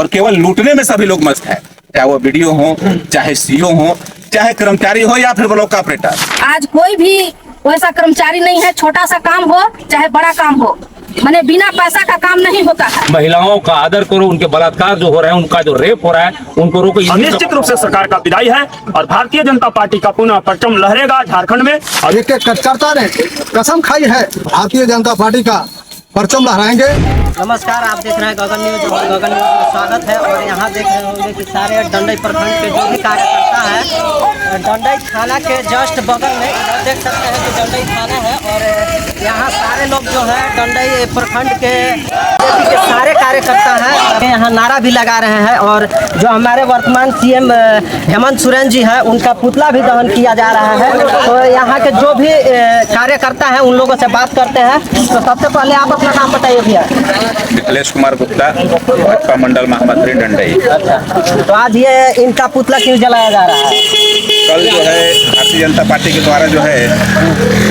और केवल लूटने में सभी लोग मस्त है, चाहे वो वीडियो हो, चाहे सीओ हो, चाहे कर्मचारी हो या फिर ब्लॉक ऑपरेटर। आज कोई भी वैसा कर्मचारी नहीं है, छोटा सा काम हो चाहे बड़ा काम हो, मैंने बिना पैसा का काम नहीं होता है। महिलाओं का आदर करो, उनके बलात्कार जो हो रहे हैं, उनका जो रेप हो रहा है, उनको रोको। निश्चित रूप से सरकार का विदाई है और भारतीय जनता पार्टी का पुनः परचम लहरेगा झारखंड में। और एक कार्यकर्ता ने कसम खाई है, भारतीय जनता पार्टी का परचम लहराएंगे। नमस्कार, आप देख रहे हैं गगन न्यूज। गगन न्यूज में स्वागत है। और यहाँ देख रहे होंगे कि सारे डंडई प्रखंड के जो भी कार्यकर्ता है, डंडई थाना के जस्ट बगल में इधर देख सकते हैं कि डंडई थाना है। और यहाँ सारे लोग जो है डंडई प्रखंड के सारे कार्यकर्ता हैं, यहाँ नारा भी लगा रहे हैं। और जो हमारे वर्तमान सीएम हेमंत सोरेन जी हैं, उनका पुतला भी दहन किया जा रहा है। तो यहाँ के जो भी कार्यकर्ता हैं उन लोगों से बात करते हैं। तो सबसे पहले आप अपना नाम बताइए भैया। मिथिलेश कुमार गुप्ता, भाजपा मंडल महामंत्री डंडई। अच्छा, तो आज ये इनका पुतला क्यों जलाया जा रहा है? कल जो है भारतीय जनता पार्टी के द्वारा जो है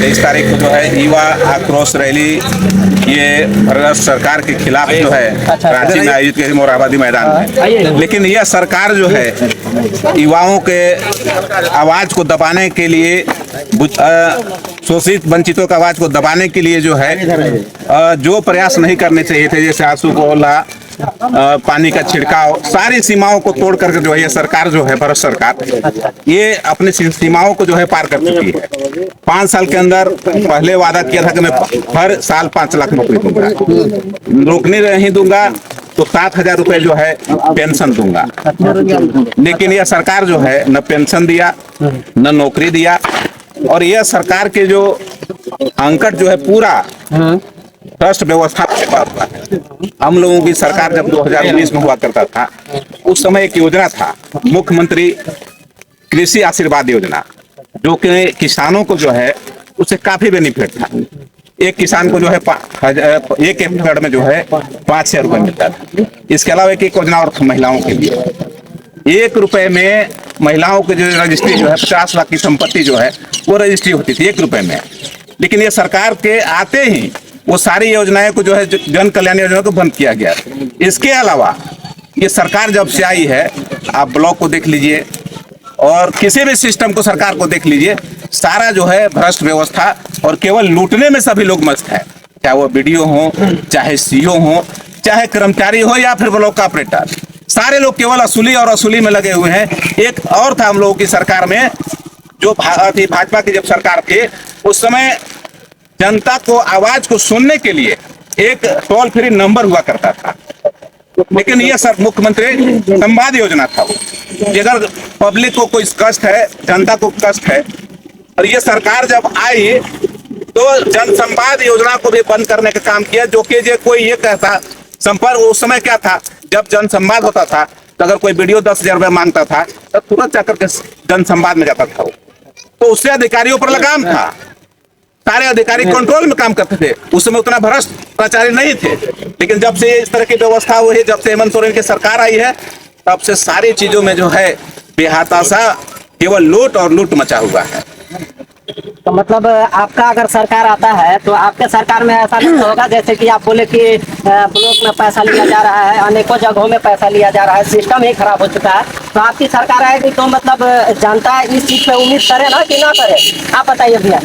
23 तारीख को जो है युवा आक्रोश रैली ये भारत सरकार के खिलाफ जो है रांची में आयोजित की मोरहाबादी मैदान में। लेकिन यह सरकार जो है युवाओं के आवाज को दबाने के लिए, शोषित वंचितों का आवाज को दबाने के लिए जो है जो प्रयास नहीं करने चाहिए थे, जैसे आंसू गोला, पानी का छिड़काव, सारी सीमाओं को तोड़ करके जो है ये सरकार जो है भारत सरकार ये अपनी सीमाओं को जो है पार कर चुकी है। 5 साल के अंदर पहले वादा किया था कि मैं हर साल 5 लाख नौकरी दूंगा, रोकने नहीं दूंगा तो 7,000 रुपए जो है पेंशन दूंगा। लेकिन यह सरकार जो है न पेंशन दिया न नौकरी दिया। और यह सरकार के जो अंकट जो है पूरा ट्रस्ट व्यवस्था हुआ है। हम लोगों की सरकार जब 2019 में हुआ करता था, उस समय एक योजना था मुख्यमंत्री कृषि आशीर्वाद योजना, जो कि किसानों को जो है उससे काफी बेनिफिट था। एक किसान को जो है एक एकड़ में जो है 5,000 रुपए मिलता था। इसके अलावा एक योजना और महिलाओं के लिए 1 रुपए में महिलाओं की जो रजिस्ट्री जो है 50 लाख की संपत्ति जो है वो रजिस्ट्री होती थी 1 रुपए में। लेकिन ये सरकार के आते ही वो सारी योजनाएं को जो है जन कल्याण योजना को बंद किया गया। इसके अलावा ये सरकार जब से आई है, आप ब्लॉक को देख लीजिए और किसी भी सिस्टम को सरकार को देख लीजिए, सारा जो है भ्रष्ट व्यवस्था और केवल लूटने में सभी लोग मस्त है, चाहे वो वीडियो हो, चाहे सीओ हो, चाहे कर्मचारी हो या फिर ब्लॉक ऑपरेटर, सारे लोग केवल असूली और असूली में लगे हुए हैं। एक और था हम लोगों की सरकार में, जो भाजपा की जब सरकार थी उस समय जनता को आवाज को सुनने के लिए एक टोल फ्री नंबर हुआ करता था। लेकिन यह सर मुख्यमंत्री संवाद योजना था वो, अगर पब्लिक को कोई कष्ट है, जनता को कष्ट है, और ये सरकार जब आई तो जन संवाद योजना को भी बंद करने का काम किया। जो कि कोई ये कहता संपर्क, उस समय क्या था, जब जन संवाद होता था तो अगर कोई वीडियो 10,000 रुपये मांगता था तो तुरंत जाकर के जन संवाद में जाता था वो, तो उससे अधिकारियों पर लगाम था। सारे अधिकारी कंट्रोल में काम करते थे। उस समय उतना भ्रष्टाचारी नहीं थे। लेकिन जब से इस तरह की व्यवस्था हुई, जब से हेमंत सोरेन की सरकार आई है, तब से सारी चीजों में जो है बेहताशा, केवल लूट और लूट मचा हुआ है। तो मतलब आपका अगर सरकार आता है तो आपके सरकार में ऐसा नहीं होगा, जैसे कि आप बोले कि ब्लॉक में पैसा लिया जा रहा है, अनेकों जगहों में पैसा लिया जा रहा है, सिस्टम ही खराब हो चुका है। तो आपकी सरकार आएगी तो मतलब जनता इस चीज पे उम्मीद करे ना कि ना करे? आप बताइए भैया।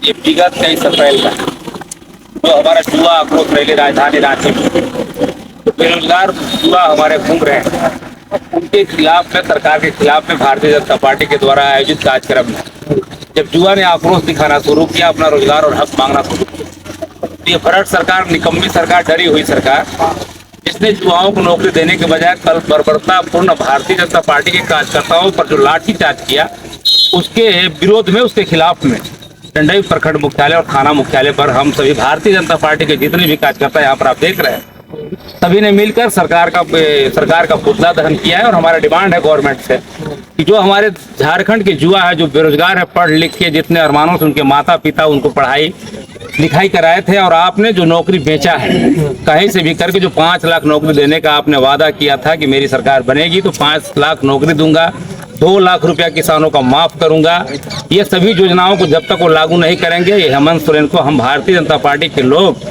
ये विगत 23 अप्रैल का जो हमारा युवा आक्रोश रैली राजधानी रांची में बेरोजगार युवा हमारे घूम रहे हैं, उनके खिलाफ में, सरकार के खिलाफ में भारतीय जनता पार्टी के द्वारा आयोजित कार्यक्रम में जब युवा ने आक्रोश दिखाना शुरू किया, अपना रोजगार और हक मांगना शुरू किया, ये भ्रष्ट सरकार, निकम्मी सरकार, डरी हुई सरकार, जिसने युवाओं को नौकरी देने के बजाय कल बर्बरतापूर्ण भारतीय जनता पार्टी के कार्यकर्ताओं पर जो लाठीचार्ज किया, उसके विरोध में, उसके खिलाफ में डंडई प्रखंड मुख्यालय और थाना मुख्यालय पर हम सभी भारतीय जनता पार्टी के जितने भी कार्यकर्ता यहाँ पर आप देख रहे हैं, सभी ने मिलकर सरकार का पुतला दहन किया है। और हमारा डिमांड है गवर्नमेंट से कि जो हमारे झारखंड के युवा है, जो बेरोजगार है, पढ़ लिख के जितने अरमानों से उनके माता पिता उनको पढ़ाई लिखाई कराए थे, और आपने जो नौकरी बेचा है कहीं से भी करके, जो 5 लाख नौकरी देने का आपने वादा किया था कि मेरी सरकार बनेगी तो 5 लाख नौकरी दूंगा, 2 लाख रुपया किसानों का माफ करूंगा, ये सभी योजनाओं को जब तक वो लागू नहीं करेंगे, ये हेमंत सोरेन को हम भारतीय जनता पार्टी के लोग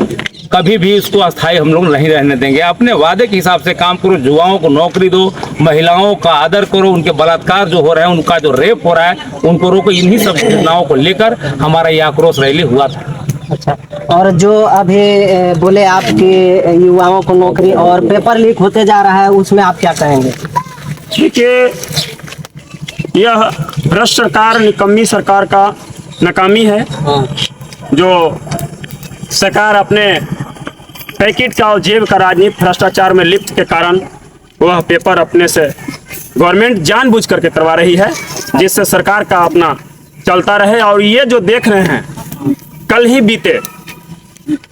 कभी भी इसको अस्थायी हम लोग नहीं रहने देंगे। अपने वादे के हिसाब से काम करो, युवाओं को नौकरी दो, महिलाओं का आदर करो, उनके बलात्कार जो हो रहे हैं, उनका जो रेप हो रहा है उनको रोको। इन्हीं सब घटनाओं को लेकर हमारा ये आक्रोश रैली हुआ था। अच्छा, और जो अभी बोले आपके युवाओं को नौकरी और पेपर लीक होते जा रहा है, उसमें आप क्या कहेंगे? देखिए, यह भ्रष्ट सरकार, निकम्मी सरकार का नाकामी है। जो सरकार अपने पैकेट का और जेब का राजनीति भ्रष्टाचार में लिप्त के कारण वह पेपर अपने से गवर्नमेंट जानबूझ करके करवा रही है, जिससे सरकार का अपना चलता रहे। और ये जो देख रहे हैं, कल ही बीते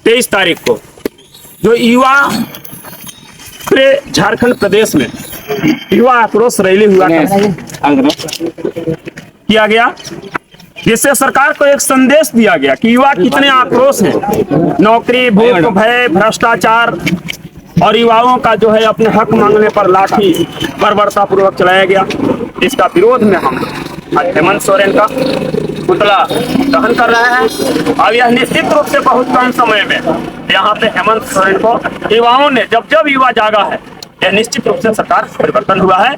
23 तारीख को जो युवा पूरे झारखंड प्रदेश में युवा आक्रोश रैली हुआ किया गया, जिससे सरकार को एक संदेश दिया गया कि युवा कितने आक्रोश हैं। नौकरी, भूख, भय, भ्रष्टाचार और युवाओं का जो है अपने हक मांगने पर लाठी बर्बरता पूर्वक चलाया गया। इसका विरोध में हम आज हेमंत सोरेन का पुतला दहन कर रहे हैं। और यह निश्चित रूप से बहुत कम समय में यहाँ पे हेमंत सोरेन को युवाओं ने जब युवा जागा है, यह निश्चित रूप से सरकार परिवर्तन हुआ है।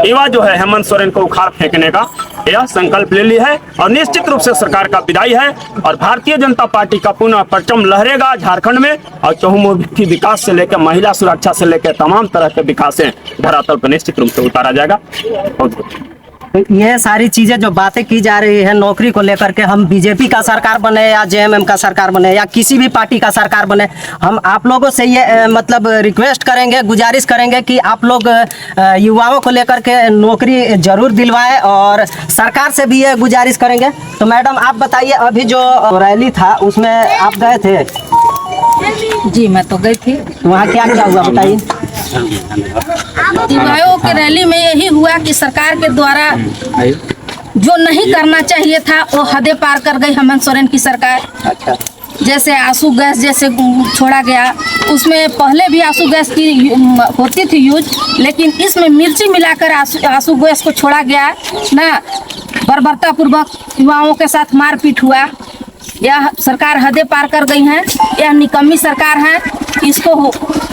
युवा जो है हेमंत सोरेन को उखाड़ फेंकने का यह संकल्प ले लिया है और निश्चित रूप से सरकार का विदाई है। और भारतीय जनता पार्टी का पुनः परचम लहरेगा झारखंड में। और चहुमुखी विकास से लेकर महिला सुरक्षा से लेकर तमाम तरह के विकास धरातल पर निश्चित रूप से उतारा जाएगा। ये सारी चीजें जो बातें की जा रही है नौकरी को लेकर के, हम बीजेपी का सरकार बने या जेएमएम का सरकार बने या किसी भी पार्टी का सरकार बने, हम आप लोगों से ये मतलब रिक्वेस्ट करेंगे, गुजारिश करेंगे कि आप लोग युवाओं को लेकर के नौकरी जरूर दिलवाएं और सरकार से भी ये गुजारिश करेंगे। तो मैडम आप बताइए, अभी जो रैली था उसमें आप गए थे? जी मैं तो गई थी। वहाँ क्या क्या हुआ बताइए। युवाओं की रैली में यही हुआ कि सरकार के द्वारा जो नहीं करना चाहिए था वो हदें पार कर गई हेमंत सोरेन की सरकार। अच्छा, जैसे आंसू गैस जैसे छोड़ा गया, उसमें पहले भी आंसू गैस की होती थी यूज, लेकिन इसमें मिर्ची मिलाकर आंसू गैस को छोड़ा गया ना। बर्बरता पूर्वक युवाओं के साथ मारपीट हुआ। यह सरकार हदें पार कर गई हैं। यह निकम्मी सरकार है। इसको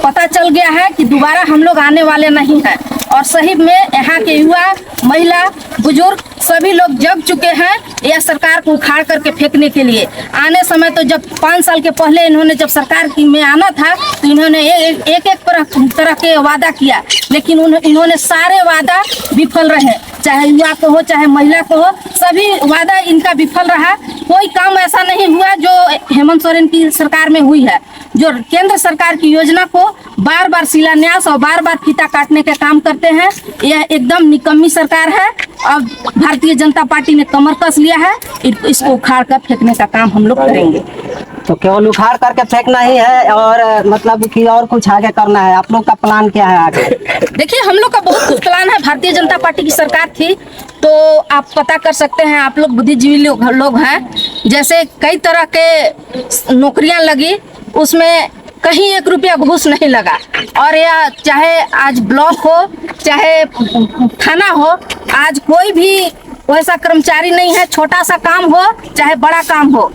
पता चल गया है कि दोबारा हम लोग आने वाले नहीं हैं। और सही में यहाँ के युवा, महिला, बुजुर्ग सभी लोग जग चुके हैं यह सरकार को उखाड़ करके फेंकने के लिए। आने समय तो जब 5 साल के पहले इन्होंने जब सरकार की में आना था तो इन्होंने एक तरह के वादा किया, लेकिन इन्होंने सारे वादा विफल रहे। चाहे युवा को हो, चाहे महिला को हो, सभी वादा इनका विफल रहा। कोई काम ऐसा नहीं हुआ जो हेमंत सोरेन की सरकार में हुई है। जो केंद्र सरकार की योजना को बार बार शिलान्यास और बार बार फीता काटने का काम करते हैं। यह एकदम निकम्मी सरकार है। अब भारतीय जनता पार्टी ने कमर कस लिया है। इसको उखाड़ कर फेंकने का काम हम लोग करेंगे। तो केवल उखाड़ करके फेंकना ही है और मतलब कि और कुछ आगे करना है? आप लोग का प्लान क्या है आगे? देखिए, हम लोग का बहुत कुछ प्लान है। भारतीय जनता पार्टी की सरकार थी तो आप पता कर सकते हैं, आप लोग बुद्धिजीवी लोग हैं। जैसे कई तरह के नौकरियां लगी, उसमें कहीं 1 रुपया घूस नहीं लगा। और या चाहे आज ब्लॉक हो, चाहे थाना हो, आज कोई भी वैसा कर्मचारी नहीं है। छोटा सा काम हो चाहे बड़ा काम हो,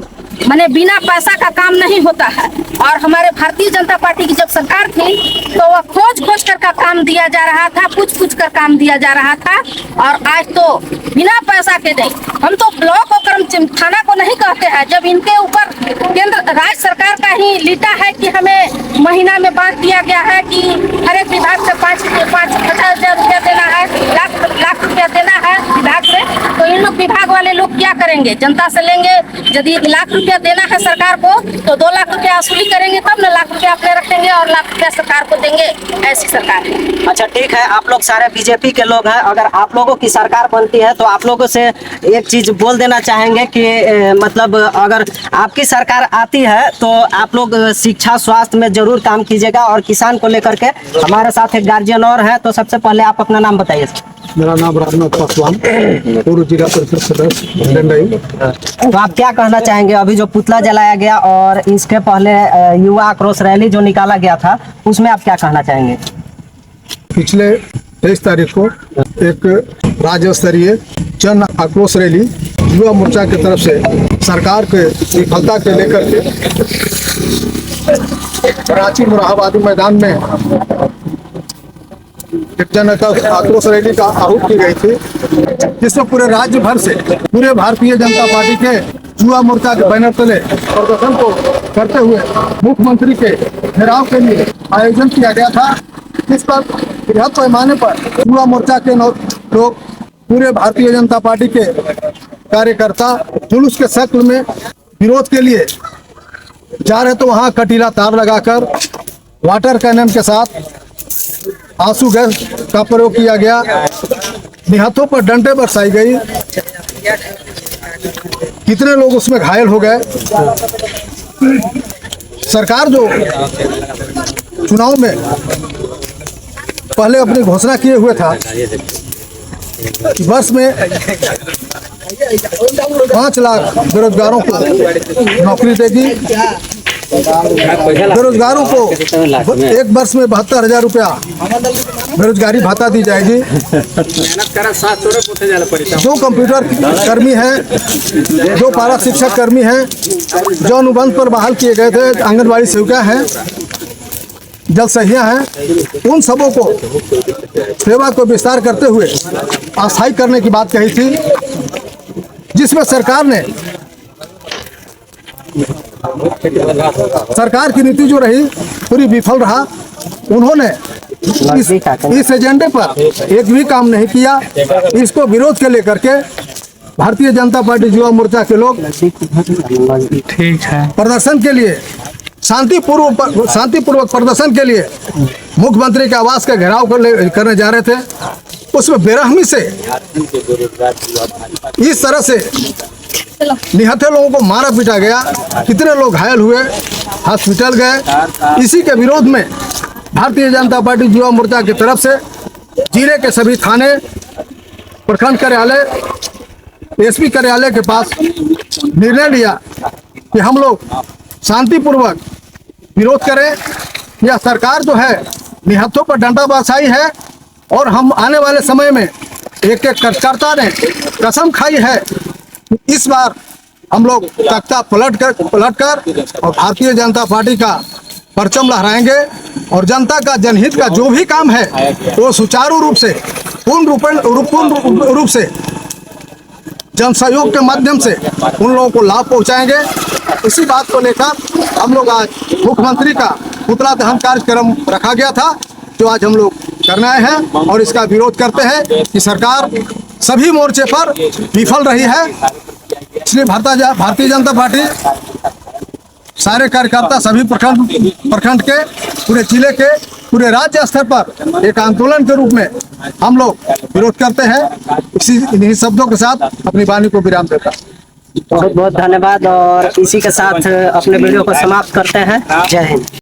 माने बिना पैसा का काम नहीं होता है। और हमारे भारतीय जनता पार्टी की जब सरकार थी तो वह खोज कर का काम दिया जा रहा था, पूछ कर काम दिया जा रहा था। और आज तो बिना पैसा के नहीं। हम तो ब्लॉक और थाना को नहीं कहते हैं, जब इनके ऊपर केंद्र राज्य सरकार का ही लीटा है कि हमें महीना में बांट दिया गया है कि हर एक विभाग से 50,000 रुपया देना है, लाख रुपया देना है विभाग से। तो इन लोग विभाग वाले लोग क्या करेंगे? जनता से लेंगे। यदि 1 लाख रुपया देना है सरकार को तो 2 लाख रुपया वसूली करेंगे, तब न लाख रुपया अपने रखेंगे और लाख रुपया सरकार को देंगे। ऐसी सरकार है। अच्छा ठीक है, आप लोग सारे बीजेपी के लोग हैं। अगर आप लोगों की सरकार बनती है तो आप लोगों से एक चीज बोल देना चाहेंगे कि मतलब अगर आपकी सरकार आती है तो आप लोग शिक्षा, स्वास्थ्य में जरूर काम कीजिएगा। और किसान को लेकर के हमारे साथ एक गार्जियन और है, तो सबसे पहले आप अपना नाम बताइए। मेरा नाम रामनाथ पासवान, पूर्व जिला परिषद सदस्य डंडई। तो आप क्या कहना चाहेंगे? अभी जो पुतला जलाया गया और इसके पहले युवा आक्रोश रैली जो निकाला गया था, उसमें आप क्या कहना चाहेंगे? पिछले 23 तारीख को एक राज्य स्तरीय जन आक्रोश रैली युवा मोर्चा की तरफ से सरकार के विफलता के लेकर के रांची मुरादाबादी मैदान में एक जन आक्रोश रैली का आहूत की गई थी, जिसमें पूरे राज्य भर से पूरे भारतीय जनता पार्टी के युवा मोर्चा के बैनर तले प्रदर्शन को करते हुए मुख्यमंत्री के घेराव के लिए आयोजन किया गया था। इस पर बृहद पैमाने पर युवा मोर्चा के लोग पूरे भारतीय जनता पार्टी के कार्यकर्ता जुलूस के शक्ल में विरोध के लिए जा रहे, तो वहां कटीला तार लगाकर वाटर कैनन के साथ आंसू गैस का प्रयोग किया गया, निहत्थों पर डंडे बरसाई गई, कितने लोग उसमें घायल हो गए। सरकार जो चुनाव में पहले अपनी घोषणा किए हुए था कि वर्ष में 5 लाख बेरोजगारों को नौकरी देगी, बेरोजगारों को एक वर्ष में 72,000 रुपया बेरोजगारी भत्ता दी जाएगी। जो कंप्यूटर कर्मी हैं, जो पारा शिक्षक कर्मी हैं, जो अनुबंध पर बहाल किए गए थे, आंगनबाड़ी सेविका हैं, जल सहिया हैं, उन सबों को सेवा को विस्तार करते हुए अस्थायी करने की बात कही थी, जिसमें सरकार की नीति जो रही पूरी विफल रहा। उन्होंने इस एजेंडे पर एक भी काम नहीं किया। इसको विरोध के लेकर के भारतीय जनता पार्टी युवा मोर्चा के लोग प्रदर्शन के लिए शांतिपूर्वक प्रदर्शन के लिए मुख्यमंत्री के आवास का घेराव करने जा रहे थे। उसमें बेरहमी से इस तरह से निहत्थे लोगों को मारा पीटा गया, कितने लोग घायल हुए, हॉस्पिटल गए। इसी के विरोध में भारतीय जनता पार्टी युवा मोर्चा की तरफ से जिले के सभी थाने, प्रखंड कार्यालय, एसपी कार्यालय के पास निर्णय लिया कि हम लोग शांतिपूर्वक विरोध करें। यह सरकार जो है निहत्थों पर डंडा बरसाई है, और हम आने वाले समय में एक कार्यकर्ता ने कसम खाई है, इस बार हम लोग तख्ता पलट कर और भारतीय जनता पार्टी का परचम लहराएंगे, और जनता का जनहित का जो भी काम है वो सुचारू रूप से पूर्ण रूप से जन सहयोग के माध्यम से उन लोगों को लाभ पहुंचाएंगे। इसी बात को लेकर हम लोग आज मुख्यमंत्री का पुतला दहन कार्यक्रम रखा गया था, जो आज हम लोग करने आए हैं, और इसका विरोध करते हैं कि सरकार सभी मोर्चे पर विफल रही है। इसलिए भारतीय जनता पार्टी सारे कार्यकर्ता सभी प्रखंड के, पूरे जिले के, पूरे राज्य स्तर पर एक आंदोलन के रूप में हम लोग विरोध करते हैं। इन्हीं शब्दों के साथ अपनी वाणी को विराम देता हूं। बहुत बहुत धन्यवाद, और इसी के साथ अपने वीडियो को समाप्त करते हैं। जय हिंद।